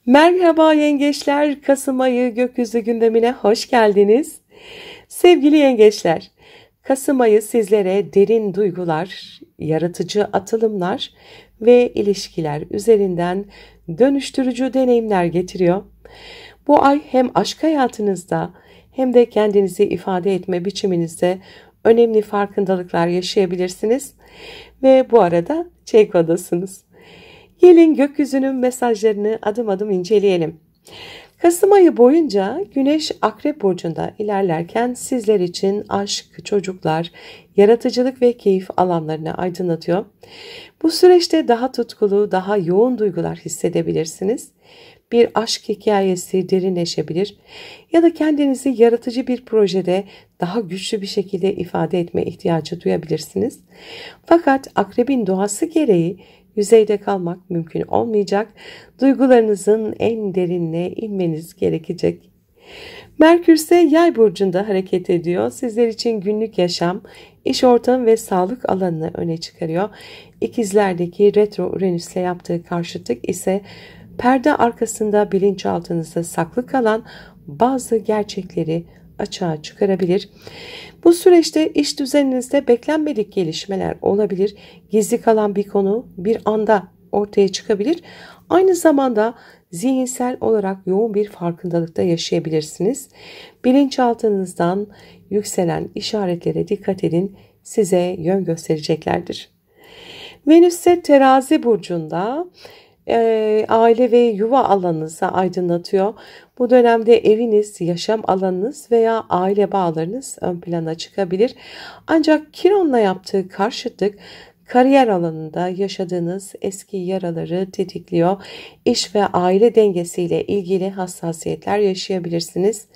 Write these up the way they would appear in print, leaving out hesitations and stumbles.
Merhaba yengeçler, Kasım ayı gökyüzü gündemine hoş geldiniz. Sevgili yengeçler, Kasım ayı sizlere derin duygular, yaratıcı atılımlar ve ilişkiler üzerinden dönüştürücü deneyimler getiriyor. Bu ay hem aşk hayatınızda hem de kendinizi ifade etme biçiminizde önemli farkındalıklar yaşayabilirsiniz ve bu arada Çeko'dasınız. Gelin gökyüzünün mesajlarını adım adım inceleyelim. Kasım ayı boyunca Güneş Akrep Burcu'nda ilerlerken sizler için aşk, çocuklar, yaratıcılık ve keyif alanlarını aydınlatıyor. Bu süreçte daha tutkulu, daha yoğun duygular hissedebilirsiniz. Bir aşk hikayesi derinleşebilir ya da kendinizi yaratıcı bir projede daha güçlü bir şekilde ifade etme ihtiyacı duyabilirsiniz. Fakat akrebin doğası gereği yüzeyde kalmak mümkün olmayacak. Duygularınızın en derinine inmeniz gerekecek. Merkür ise Yay burcunda hareket ediyor. Sizler için günlük yaşam, iş ortamı ve sağlık alanını öne çıkarıyor. İkizlerdeki retro Uranüs'le yaptığı karşıtlık ise perde arkasında bilinçaltınızda saklı kalan bazı gerçekleri açığa çıkarabilir. Bu süreçte iş düzeninizde beklenmedik gelişmeler olabilir. Gizli kalan bir konu bir anda ortaya çıkabilir. Aynı zamanda zihinsel olarak yoğun bir farkındalıkta yaşayabilirsiniz. Bilinçaltınızdan yükselen işaretlere dikkat edin. Size yön göstereceklerdir. Venüs ise Terazi burcunda aile ve yuva alanınızı aydınlatıyor. Bu dönemde eviniz, yaşam alanınız veya aile bağlarınız ön plana çıkabilir. Ancak Kiron'la yaptığı karşıtlık kariyer alanında yaşadığınız eski yaraları tetikliyor. İş ve aile dengesiyle ilgili hassasiyetler yaşayabilirsiniz.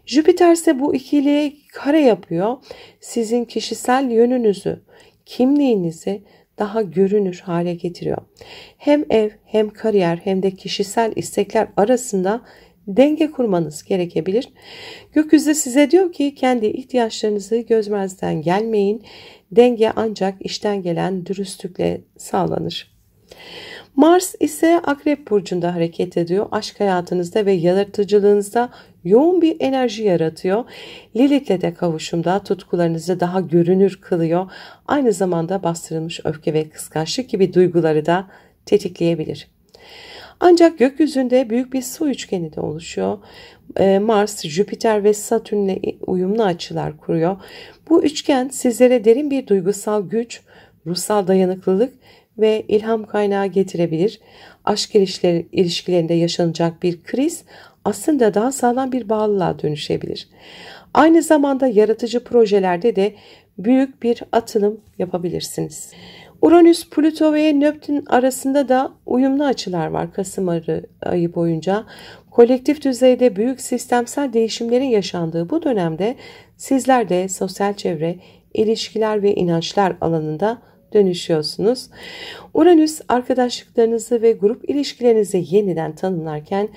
Jüpiter ise bu ikiliye kare yapıyor. Sizin kişisel yönünüzü, kimliğinizi daha görünür hale getiriyor. Hem ev hem kariyer hem de kişisel istekler arasında denge kurmanız gerekebilir. Gökyüzü size diyor ki kendi ihtiyaçlarınızı gözmezden gelmeyin. Denge ancak işten gelen dürüstlükle sağlanır. Mars ise Akrep Burcu'nda hareket ediyor. Aşk hayatınızda ve yaratıcılığınızda yoğun bir enerji yaratıyor. Lilith'le de kavuşumda tutkularınızı daha görünür kılıyor. Aynı zamanda bastırılmış öfke ve kıskançlık gibi duyguları da tetikleyebilir. Ancak gökyüzünde büyük bir su üçgeni de oluşuyor. Mars, Jüpiter ve Satürn'le uyumlu açılar kuruyor. Bu üçgen sizlere derin bir duygusal güç, ruhsal dayanıklılık ve ilham kaynağı getirebilir. Aşk ilişkilerinde yaşanacak bir kriz aslında daha sağlam bir bağlılığa dönüşebilir. Aynı zamanda yaratıcı projelerde de büyük bir atılım yapabilirsiniz. Uranüs, Plüto ve Neptün arasında da uyumlu açılar var Kasım ayı boyunca. Kolektif düzeyde büyük sistemsel değişimlerin yaşandığı bu dönemde sizler de sosyal çevre, ilişkiler ve inançlar alanında dönüşüyorsunuz. Uranüs arkadaşlıklarınızı ve grup ilişkilerinizi yeniden tanımlarken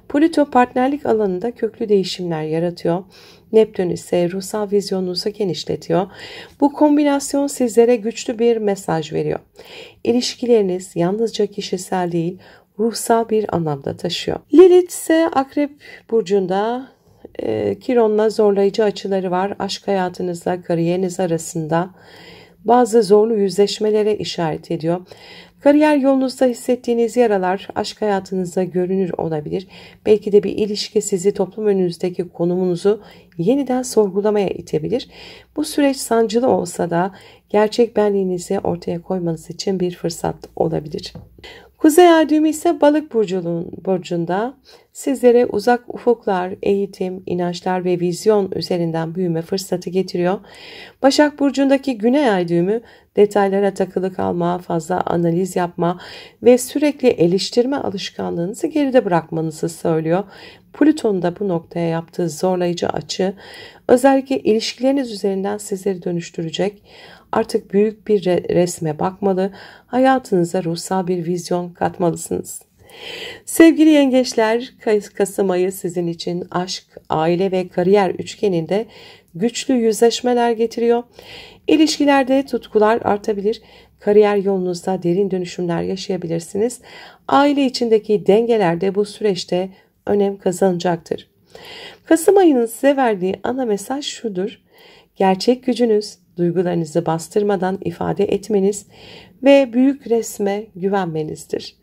Plüto partnerlik alanında köklü değişimler yaratıyor. Neptün ise ruhsal vizyonunuzu genişletiyor. Bu kombinasyon sizlere güçlü bir mesaj veriyor. İlişkileriniz yalnızca kişisel değil, ruhsal bir anlamda taşıyor. Lilith ise Akrep Burcu'nda Kiron'la zorlayıcı açıları var. Aşk hayatınızla kariyeriniz arasında bazı zorlu yüzleşmelere işaret ediyor. Kariyer yolunuzda hissettiğiniz yaralar aşk hayatınızda görünür olabilir. Belki de bir ilişki sizi toplum önünüzdeki konumunuzu yeniden sorgulamaya itebilir. Bu süreç sancılı olsa da gerçek benliğinizi ortaya koymanız için bir fırsat olabilir. Kuzey ay düğümü ise Balık burcunda sizlere uzak ufuklar, eğitim, inançlar ve vizyon üzerinden büyüme fırsatı getiriyor. Başak burcundaki Güney ay düğümü detaylara takılı kalma, fazla analiz yapma ve sürekli eleştirme alışkanlığınızı geride bırakmanızı söylüyor. Plüton'un da bu noktaya yaptığı zorlayıcı açı özellikle ilişkileriniz üzerinden sizleri dönüştürecek. Artık büyük bir resme bakmalı, hayatınıza ruhsal bir vizyon katmalısınız. Sevgili yengeçler, Kasım ayı sizin için aşk, aile ve kariyer üçgeninde güçlü yüzleşmeler getiriyor. İlişkilerde tutkular artabilir. Kariyer yolunuzda derin dönüşümler yaşayabilirsiniz. Aile içindeki dengeler de bu süreçte önem kazanacaktır. Kasım ayının size verdiği ana mesaj şudur: gerçek gücünüz, duygularınızı bastırmadan ifade etmeniz ve büyük resme güvenmenizdir.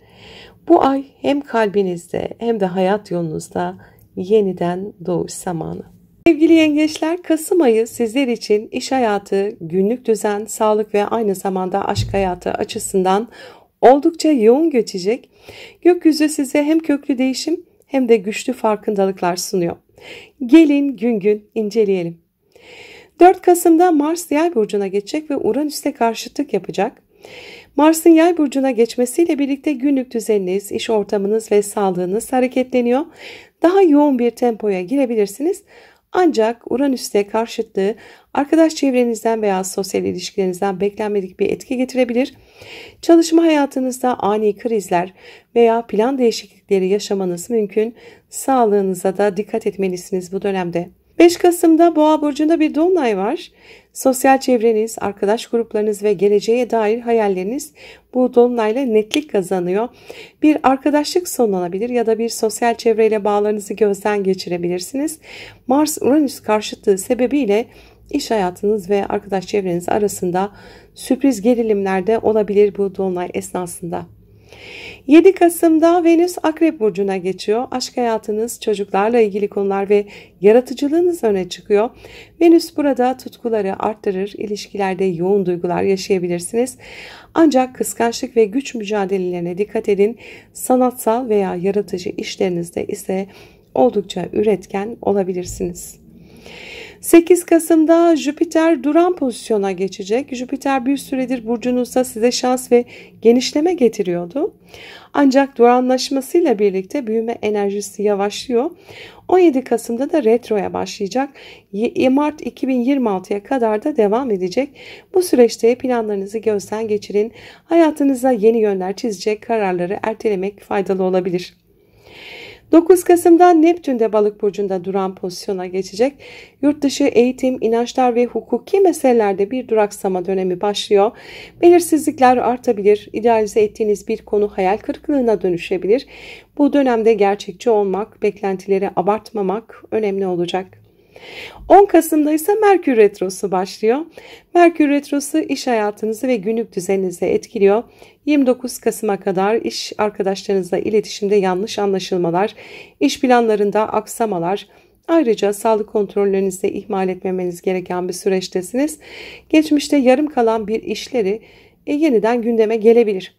Bu ay hem kalbinizde hem de hayat yolunuzda yeniden doğuş zamanı. Sevgili yengeçler, Kasım ayı sizler için iş hayatı, günlük düzen, sağlık ve aynı zamanda aşk hayatı açısından oldukça yoğun geçecek. Gökyüzü size hem köklü değişim hem de güçlü farkındalıklar sunuyor. Gelin gün gün inceleyelim. 4 Kasım'da Mars Yay burcuna geçecek ve Uranüs'te karşıtlık yapacak. Mars'ın Yay burcuna geçmesiyle birlikte günlük düzeniniz, iş ortamınız ve sağlığınız hareketleniyor. Daha yoğun bir tempoya girebilirsiniz. Ancak Uranüs'te karşıtlığı arkadaş çevrenizden veya sosyal ilişkilerinizden beklenmedik bir etki getirebilir. Çalışma hayatınızda ani krizler veya plan değişiklikleri yaşamanız mümkün. Sağlığınıza da dikkat etmelisiniz bu dönemde. 5 Kasım'da Boğa burcunda bir dolunay var. Sosyal çevreniz, arkadaş gruplarınız ve geleceğe dair hayalleriniz bu dolunayla netlik kazanıyor. Bir arkadaşlık sonlanabilir ya da bir sosyal çevreyle bağlarınızı gözden geçirebilirsiniz. Mars-Uranüs karşıtlığı sebebiyle iş hayatınız ve arkadaş çevreniz arasında sürpriz gerilimler de olabilir bu dolunay esnasında. 7 Kasım'da Venüs Akrep burcuna geçiyor. Aşk hayatınız, çocuklarla ilgili konular ve yaratıcılığınız öne çıkıyor. Venüs burada tutkuları arttırır, ilişkilerde yoğun duygular yaşayabilirsiniz. Ancak kıskançlık ve güç mücadelelerine dikkat edin. Sanatsal veya yaratıcı işlerinizde ise oldukça üretken olabilirsiniz. 8 Kasım'da Jüpiter duran pozisyona geçecek. Jüpiter bir süredir burcunuzda size şans ve genişleme getiriyordu. Ancak duranlaşmasıyla birlikte büyüme enerjisi yavaşlıyor. 17 Kasım'da da retroya başlayacak. Mart 2026'ya kadar da devam edecek. Bu süreçte planlarınızı gözden geçirin. Hayatınıza yeni yönler çizecek kararları ertelemek faydalı olabilir. 9 Kasım'da Neptün de Balık burcunda duran pozisyona geçecek. Yurtdışı eğitim, inançlar ve hukuki meselelerde bir duraksama dönemi başlıyor. Belirsizlikler artabilir. İdealize ettiğiniz bir konu hayal kırıklığına dönüşebilir. Bu dönemde gerçekçi olmak, beklentileri abartmamak önemli olacak. 10 Kasım'da ise Merkür Retrosu başlıyor. Merkür Retrosu iş hayatınızı ve günlük düzeninizi etkiliyor. 29 Kasım'a kadar iş arkadaşlarınızla iletişimde yanlış anlaşılmalar, iş planlarında aksamalar, ayrıca sağlık kontrollerinizde ihmal etmemeniz gereken bir süreçtesiniz. Geçmişte yarım kalan bir işleri yeniden gündeme gelebilir.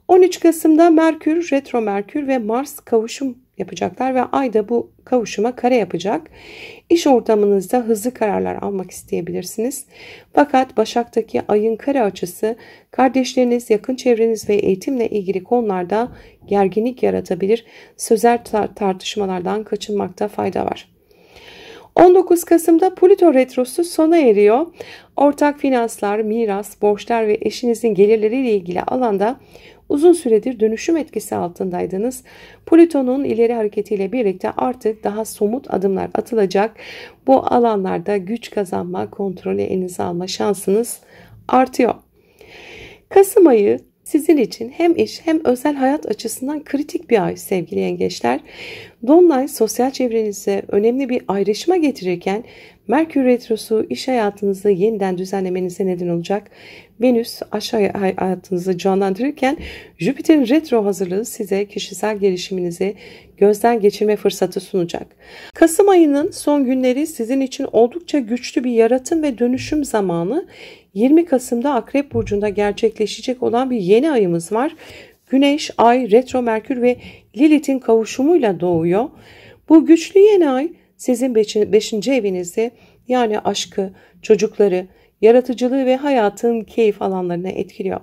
13 Kasım'da Merkür, Retro Merkür ve Mars kavuşum yapacaklar ve Ay da bu kavuşuma kare yapacak. İş ortamınızda hızlı kararlar almak isteyebilirsiniz. Fakat Başak'taki Ay'ın kare açısı kardeşleriniz, yakın çevreniz ve eğitimle ilgili konularda gerginlik yaratabilir. Sözel tartışmalardan kaçınmakta fayda var. 19 Kasım'da Plüto Retrosu sona eriyor. Ortak finanslar, miras, borçlar ve eşinizin gelirleriyle ilgili alanda uzun süredir dönüşüm etkisi altındaydınız. Plüton'un ileri hareketiyle birlikte artık daha somut adımlar atılacak. Bu alanlarda güç kazanma, kontrolü elinize alma şansınız artıyor. Kasım ayı sizin için hem iş hem özel hayat açısından kritik bir ay sevgili yengeçler. Dolunay sosyal çevrenize önemli bir ayrışma getirirken Merkür Retrosu iş hayatınızı yeniden düzenlemenize neden olacak. Venüs aşk hayatınızı canlandırırken Jüpiter'in retro hazırlığı size kişisel gelişiminizi gözden geçirme fırsatı sunacak. Kasım ayının son günleri sizin için oldukça güçlü bir yaratım ve dönüşüm zamanı. 20 Kasım'da Akrep burcunda gerçekleşecek olan bir yeni ayımız var. Güneş, Ay, Retro Merkür ve Lilith'in kavuşumuyla doğuyor. Bu güçlü yeni ay sizin 5. evinizi, yani aşkı, çocukları, yaratıcılığı ve hayatın keyif alanlarına etkiliyor.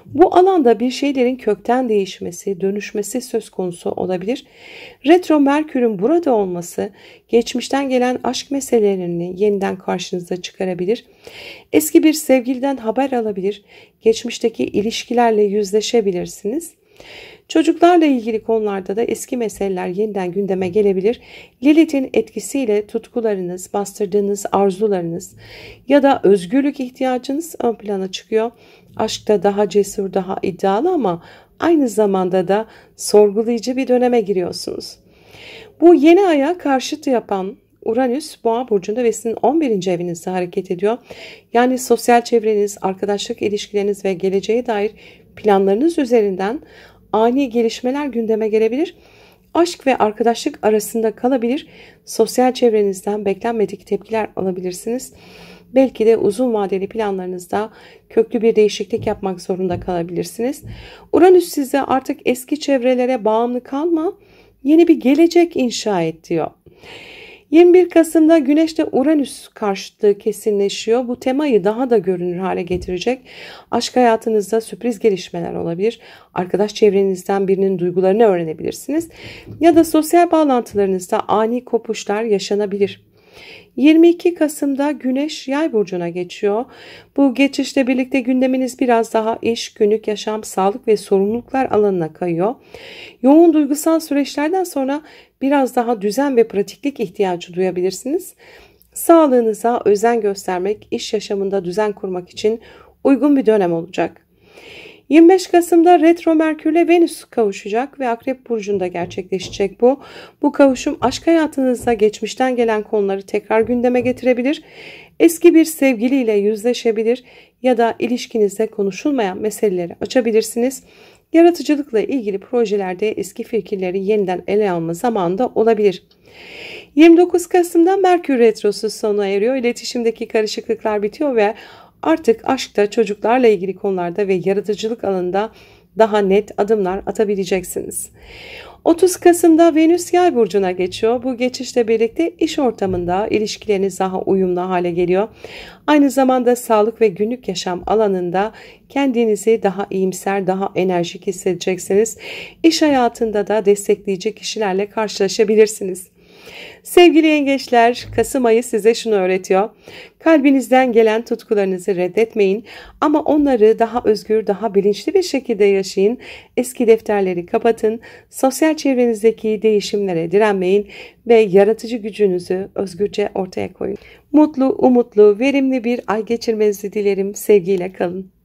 Bu alanda bir şeylerin kökten değişmesi, dönüşmesi söz konusu olabilir. Retro Merkür'ün burada olması geçmişten gelen aşk meselelerini yeniden karşınıza çıkarabilir. Eski bir sevgiliden haber alabilir, geçmişteki ilişkilerle yüzleşebilirsiniz. Çocuklarla ilgili konularda da eski meseleler yeniden gündeme gelebilir. Lilith'in etkisiyle tutkularınız, bastırdığınız arzularınız ya da özgürlük ihtiyacınız ön plana çıkıyor. Aşkta daha cesur, daha iddialı ama aynı zamanda da sorgulayıcı bir döneme giriyorsunuz. Bu yeni aya karşıt yapan Uranüs Boğa burcunda ve sizin 11. evinizde hareket ediyor. Yani sosyal çevreniz, arkadaşlık ilişkileriniz ve geleceğe dair planlarınız üzerinden ani gelişmeler gündeme gelebilir. Aşk ve arkadaşlık arasında kalabilir. Sosyal çevrenizden beklenmedik tepkiler alabilirsiniz. Belki de uzun vadeli planlarınızda köklü bir değişiklik yapmak zorunda kalabilirsiniz. Uranüs size artık eski çevrelere bağımlı kalma, yeni bir gelecek inşa et diyor. 21 Kasım'da Güneş'te Uranüs karşıtlığı kesinleşiyor. Bu temayı daha da görünür hale getirecek. Aşk hayatınızda sürpriz gelişmeler olabilir. Arkadaş çevrenizden birinin duygularını öğrenebilirsiniz. Ya da sosyal bağlantılarınızda ani kopuşlar yaşanabilir. 22 Kasım'da Güneş Yay burcuna geçiyor. Bu geçişle birlikte gündeminiz biraz daha iş, günlük yaşam, sağlık ve sorumluluklar alanına kayıyor. Yoğun duygusal süreçlerden sonra biraz daha düzen ve pratiklik ihtiyacı duyabilirsiniz. Sağlığınıza özen göstermek, iş yaşamında düzen kurmak için uygun bir dönem olacak. 25 Kasım'da Retro Merkürle Venüs kavuşacak ve Akrep Burcu'nda gerçekleşecek bu. Bu kavuşum aşk hayatınızda geçmişten gelen konuları tekrar gündeme getirebilir. Eski bir sevgiliyle yüzleşebilir ya da ilişkinizde konuşulmayan meseleleri açabilirsiniz. Yaratıcılıkla ilgili projelerde eski fikirleri yeniden ele alma zamanı da olabilir. 29 Kasım'da Merkür Retrosu sona eriyor. İletişimdeki karışıklıklar bitiyor ve artık aşkta, çocuklarla ilgili konularda ve yaratıcılık alanında daha net adımlar atabileceksiniz. 30 Kasım'da Venüs Yay burcuna geçiyor. Bu geçişle birlikte iş ortamında ilişkileriniz daha uyumlu hale geliyor. Aynı zamanda sağlık ve günlük yaşam alanında kendinizi daha iyimser, daha enerjik hissedeceksiniz. İş hayatında da destekleyici kişilerle karşılaşabilirsiniz. Sevgili yengeçler, Kasım ayı size şunu öğretiyor. Kalbinizden gelen tutkularınızı reddetmeyin ama onları daha özgür, daha bilinçli bir şekilde yaşayın. Eski defterleri kapatın, sosyal çevrenizdeki değişimlere direnmeyin ve yaratıcı gücünüzü özgürce ortaya koyun. Mutlu, umutlu, verimli bir ay geçirmenizi dilerim. Sevgiyle kalın.